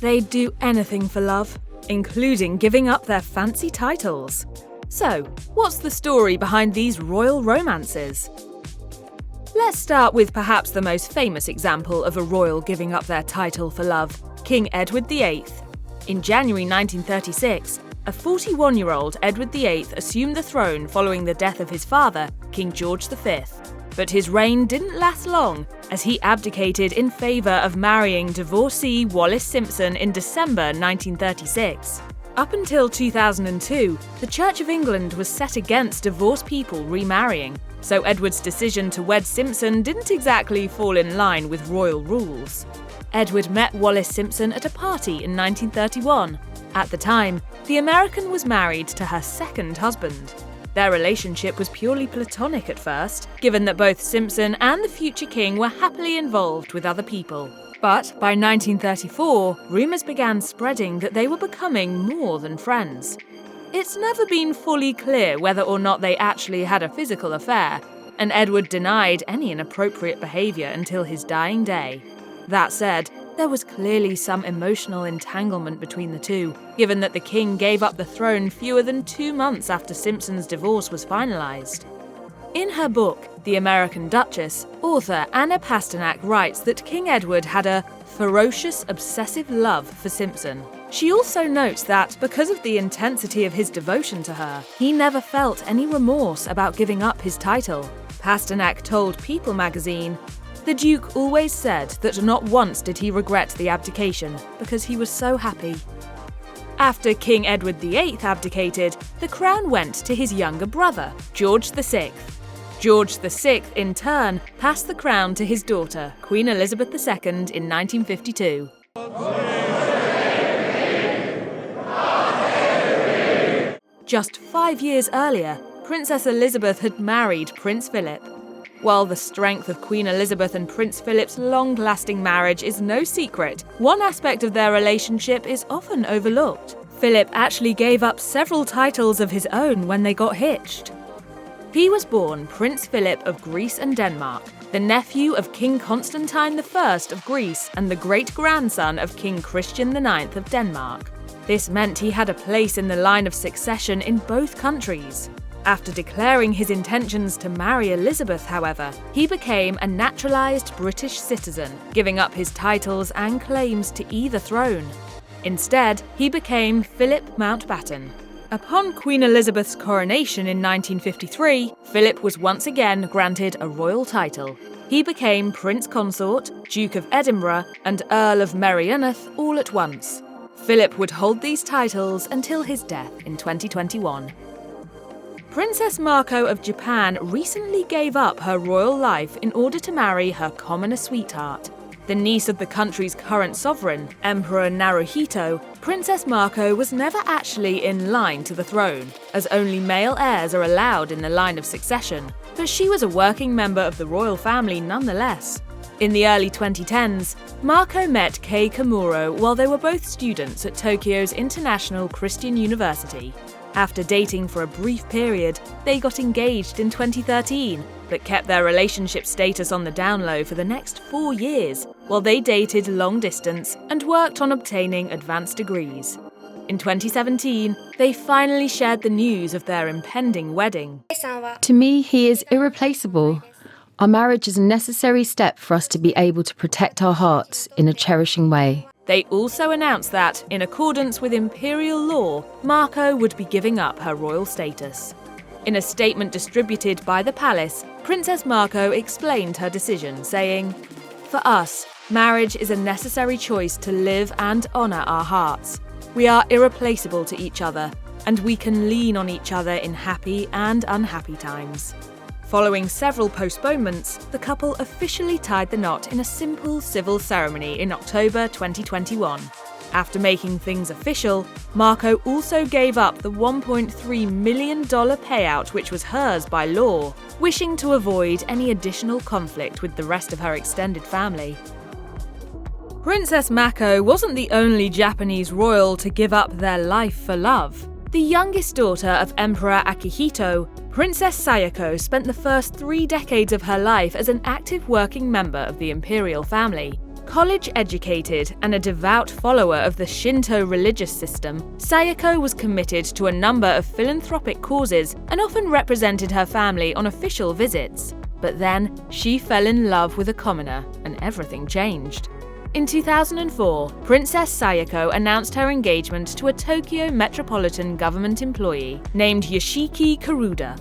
They'd do anything for love, including giving up their fancy titles. So, what's the story behind these royal romances? Let's start with perhaps the most famous example of a royal giving up their title for love, King Edward VIII. In January 1936, a 41-year-old Edward VIII assumed the throne following the death of his father, King George V. But his reign didn't last long, as he abdicated in favour of marrying divorcee Wallis Simpson in December 1936. Up until 2002, the Church of England was set against divorced people remarrying, so Edward's decision to wed Simpson didn't exactly fall in line with royal rules. Edward met Wallis Simpson at a party in 1931. At the time, the American was married to her second husband. Their relationship was purely platonic at first, given that both Simpson and the future king were happily involved with other people. But by 1934, rumours began spreading that they were becoming more than friends. It's never been fully clear whether or not they actually had a physical affair, and Edward denied any inappropriate behaviour until his dying day. That said, there was clearly some emotional entanglement between the two, given that the king gave up the throne fewer than 2 months after Simpson's divorce was finalised. In her book, The American Duchess, author Anna Pasternak writes that King Edward had a ferocious, obsessive love for Simpson. She also notes that, because of the intensity of his devotion to her, he never felt any remorse about giving up his title. Pasternak told People magazine, "The Duke always said that not once did he regret the abdication, because he was so happy." After King Edward VIII abdicated, the crown went to his younger brother, George VI. George VI, in turn, passed the crown to his daughter, Queen Elizabeth II, in 1952. Just 5 years earlier, Princess Elizabeth had married Prince Philip. While the strength of Queen Elizabeth and Prince Philip's long-lasting marriage is no secret, one aspect of their relationship is often overlooked. Philip actually gave up several titles of his own when they got hitched. He was born Prince Philip of Greece and Denmark, the nephew of King Constantine I of Greece and the great-grandson of King Christian IX of Denmark. This meant he had a place in the line of succession in both countries. After declaring his intentions to marry Elizabeth, however, he became a naturalised British citizen, giving up his titles and claims to either throne. Instead, he became Philip Mountbatten. Upon Queen Elizabeth's coronation in 1953, Philip was once again granted a royal title. He became Prince Consort, Duke of Edinburgh, and Earl of Merioneth all at once. Philip would hold these titles until his death in 2021. Princess Mako of Japan recently gave up her royal life in order to marry her commoner sweetheart. The niece of the country's current sovereign, Emperor Naruhito, Princess Mako was never actually in line to the throne, as only male heirs are allowed in the line of succession, but she was a working member of the royal family nonetheless. In the early 2010s, Mako met Kei Komuro while they were both students at Tokyo's International Christian University. After dating for a brief period, they got engaged in 2013, but kept their relationship status on the down low for the next 4 years, while they dated long distance and worked on obtaining advanced degrees. In 2017, they finally shared the news of their impending wedding. To me, he is irreplaceable. Our marriage is a necessary step for us to be able to protect our hearts in a cherishing way. They also announced that, in accordance with imperial law, Mako would be giving up her royal status. In a statement distributed by the palace, Princess Mako explained her decision, saying, "For us, marriage is a necessary choice to live and honour our hearts. We are irreplaceable to each other, and we can lean on each other in happy and unhappy times." Following several postponements, the couple officially tied the knot in a simple civil ceremony in October 2021. After making things official, Mako also gave up the $1.3 million payout which was hers by law, wishing to avoid any additional conflict with the rest of her extended family. Princess Mako wasn't the only Japanese royal to give up their life for love. The youngest daughter of Emperor Akihito, Princess Sayako spent the first 3 decades of her life as an active working member of the imperial family. College-educated and a devout follower of the Shinto religious system, Sayako was committed to a number of philanthropic causes and often represented her family on official visits. But then, she fell in love with a commoner, and everything changed. In 2004, Princess Sayako announced her engagement to a Tokyo Metropolitan Government employee named Yoshiki Karuda.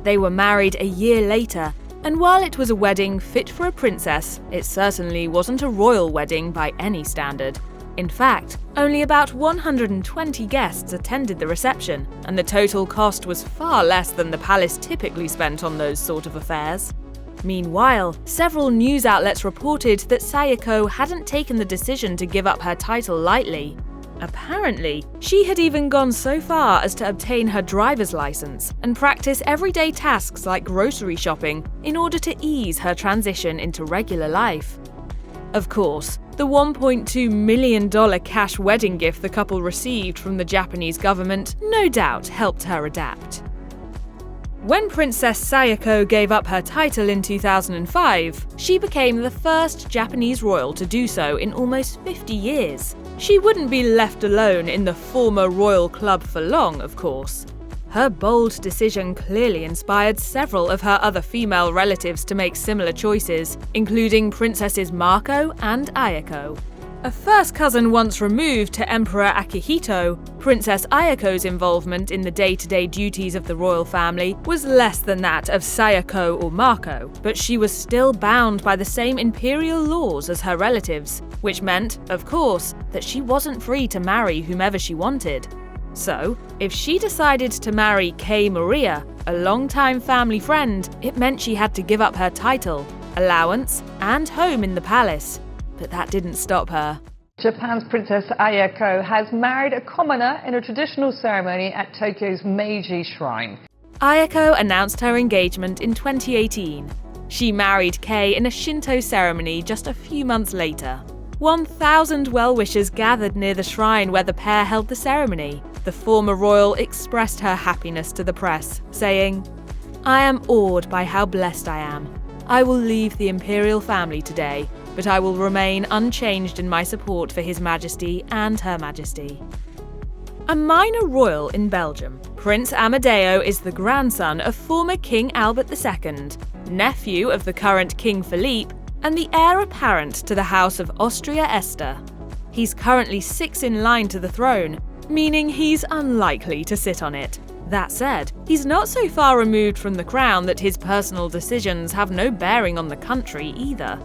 They were married a year later, and while it was a wedding fit for a princess, it certainly wasn't a royal wedding by any standard. In fact, only about 120 guests attended the reception, and the total cost was far less than the palace typically spent on those sort of affairs. Meanwhile, several news outlets reported that Sayako hadn't taken the decision to give up her title lightly. Apparently, she had even gone so far as to obtain her driver's license and practice everyday tasks like grocery shopping in order to ease her transition into regular life. Of course, the $1.2 million cash wedding gift the couple received from the Japanese government no doubt helped her adapt. When Princess Sayako gave up her title in 2005, she became the first Japanese royal to do so in almost 50 years. She wouldn't be left alone in the former royal club for long, of course. Her bold decision clearly inspired several of her other female relatives to make similar choices, including Princesses Mako and Ayako. A first cousin once removed to Emperor Akihito, Princess Ayako's involvement in the day-to-day duties of the royal family was less than that of Sayako or Mako, but she was still bound by the same imperial laws as her relatives, which meant, of course, that she wasn't free to marry whomever she wanted. So, if she decided to marry Kei Maria, a longtime family friend, it meant she had to give up her title, allowance, and home in the palace. But that didn't stop her. Japan's Princess Ayako has married a commoner in a traditional ceremony at Tokyo's Meiji Shrine. Ayako announced her engagement in 2018. She married Kei in a Shinto ceremony just a few months later. 1,000 well-wishers gathered near the shrine where the pair held the ceremony. The former royal expressed her happiness to the press, saying, "I am awed by how blessed I am. I will leave the imperial family today, but I will remain unchanged in my support for His Majesty and Her Majesty." A minor royal in Belgium, Prince Amedeo is the grandson of former King Albert II, nephew of the current King Philippe, and the heir apparent to the House of Austria-Este. He's currently 6th in line to the throne, meaning he's unlikely to sit on it. That said, he's not so far removed from the crown that his personal decisions have no bearing on the country either.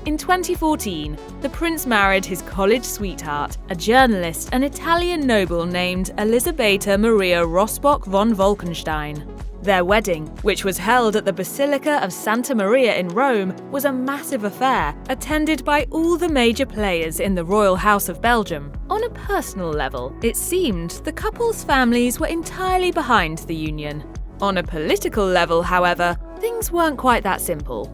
In 2014, the prince married his college sweetheart, a journalist and Italian noble named Elisabetta Maria Rossbach von Wolkenstein. Their wedding, which was held at the Basilica of Santa Maria in Rome, was a massive affair, attended by all the major players in the royal house of Belgium. On a personal level, it seemed the couple's families were entirely behind the union. On a political level, however, things weren't quite that simple.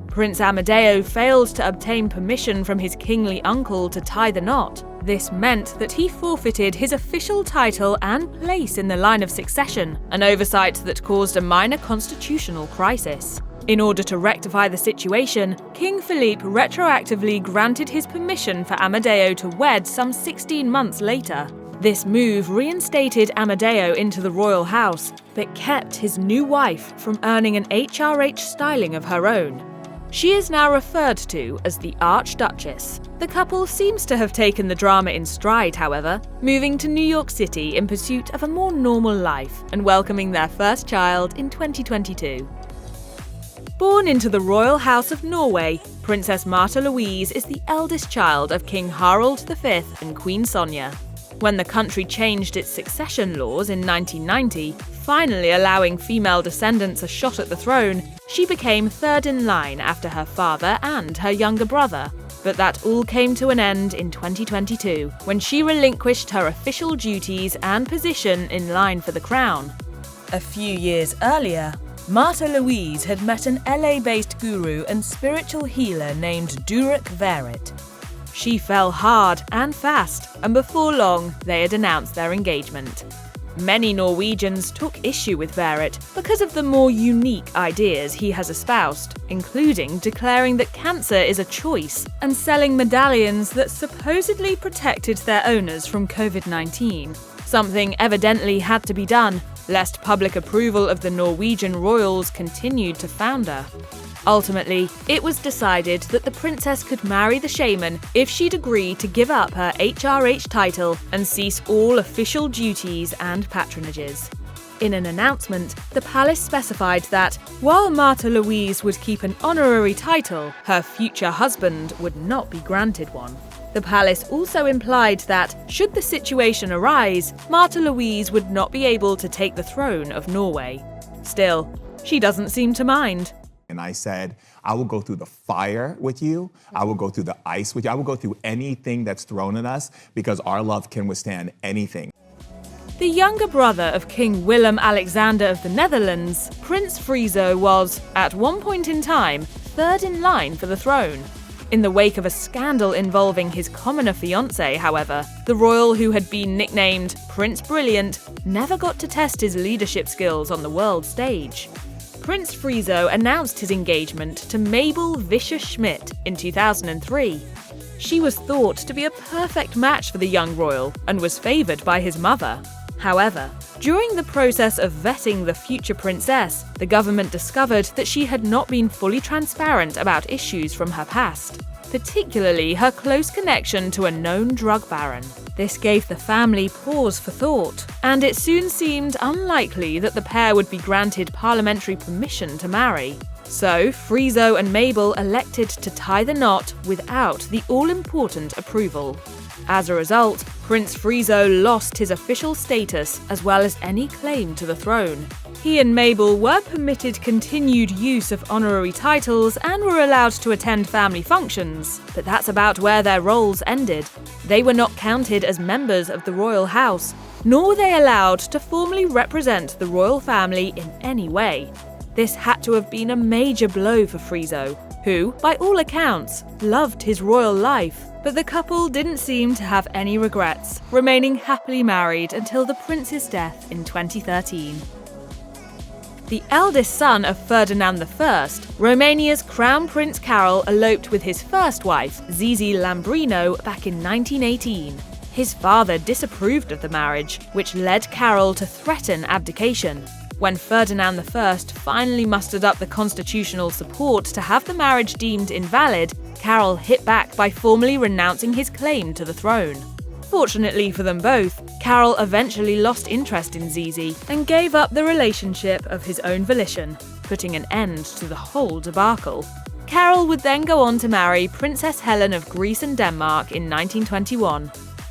Prince Amedeo failed to obtain permission from his kingly uncle to tie the knot. This meant that he forfeited his official title and place in the line of succession, an oversight that caused a minor constitutional crisis. In order to rectify the situation, King Philippe retroactively granted his permission for Amedeo to wed some 16 months later. This move reinstated Amedeo into the royal house, but kept his new wife from earning an HRH styling of her own. She is now referred to as the Archduchess. The couple seems to have taken the drama in stride, however, moving to New York City in pursuit of a more normal life and welcoming their first child in 2022. Born into the royal house of Norway, Princess Märtha Louise is the eldest child of King Harald V and Queen Sonja. When the country changed its succession laws in 1990, finally allowing female descendants a shot at the throne, she became third in line after her father and her younger brother. But that all came to an end in 2022, when she relinquished her official duties and position in line for the crown. A few years earlier, Märtha Louise had met an LA-based guru and spiritual healer named Durek Verret. She fell hard and fast, and before long, they had announced their engagement. Many Norwegians took issue with VIII because of the more unique ideas he has espoused, including declaring that cancer is a choice and selling medallions that supposedly protected their owners from COVID-19. Something evidently had to be done, lest public approval of the Norwegian royals continued to founder. Ultimately, it was decided that the princess could marry the shaman if she'd agree to give up her HRH title and cease all official duties and patronages. In an announcement, the palace specified that, while Märtha Louise would keep an honorary title, her future husband would not be granted one. The palace also implied that, should the situation arise, Märtha Louise would not be able to take the throne of Norway. Still, she doesn't seem to mind. And I said, I will go through the fire with you. I will go through the ice with you. I will go through anything that's thrown at us because our love can withstand anything. The younger brother of King Willem Alexander of the Netherlands, Prince Friso was, at one point in time, third in line for the throne. In the wake of a scandal involving his commoner fiancée, however, the royal who had been nicknamed Prince Brilliant never got to test his leadership skills on the world stage. Prince Friso announced his engagement to Mabel Vischer-Schmidt in 2003. She was thought to be a perfect match for the young royal and was favoured by his mother. However, during the process of vetting the future princess, the government discovered that she had not been fully transparent about issues from her past, particularly her close connection to a known drug baron. This gave the family pause for thought, and it soon seemed unlikely that the pair would be granted parliamentary permission to marry. So, Friso and Mabel elected to tie the knot without the all-important approval. As a result, Prince Friso lost his official status as well as any claim to the throne. He and Mabel were permitted continued use of honorary titles and were allowed to attend family functions, but that's about where their roles ended. They were not counted as members of the royal house, nor were they allowed to formally represent the royal family in any way. This had to have been a major blow for Friso, who, by all accounts, loved his royal life. But the couple didn't seem to have any regrets, remaining happily married until the prince's death in 2013. The eldest son of Ferdinand I, Romania's Crown Prince Carol eloped with his first wife, Zizi Lambrino, back in 1918. His father disapproved of the marriage, which led Carol to threaten abdication. When Ferdinand I finally mustered up the constitutional support to have the marriage deemed invalid, Carol hit back by formally renouncing his claim to the throne. Fortunately for them both, Carol eventually lost interest in Zizi and gave up the relationship of his own volition, putting an end to the whole debacle. Carol would then go on to marry Princess Helen of Greece and Denmark in 1921.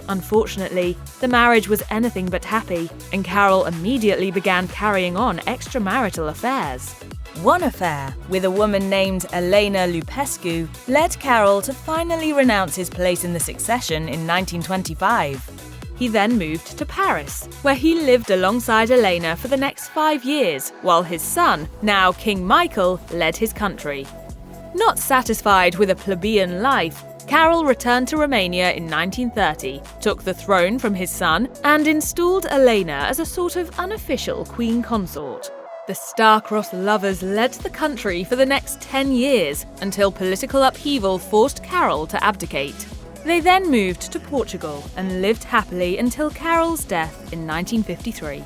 Unfortunately, the marriage was anything but happy, and Carol immediately began carrying on extramarital affairs. One affair, with a woman named Elena Lupescu, led Carol to finally renounce his place in the succession in 1925. He then moved to Paris, where he lived alongside Elena for the next 5 years, while his son, now King Michael, led his country. Not satisfied with a plebeian life, Carol returned to Romania in 1930, took the throne from his son, and installed Elena as a sort of unofficial queen consort. The star-crossed lovers led the country for the next 10 years, until political upheaval forced Carol to abdicate. They then moved to Portugal and lived happily until Carol's death in 1953.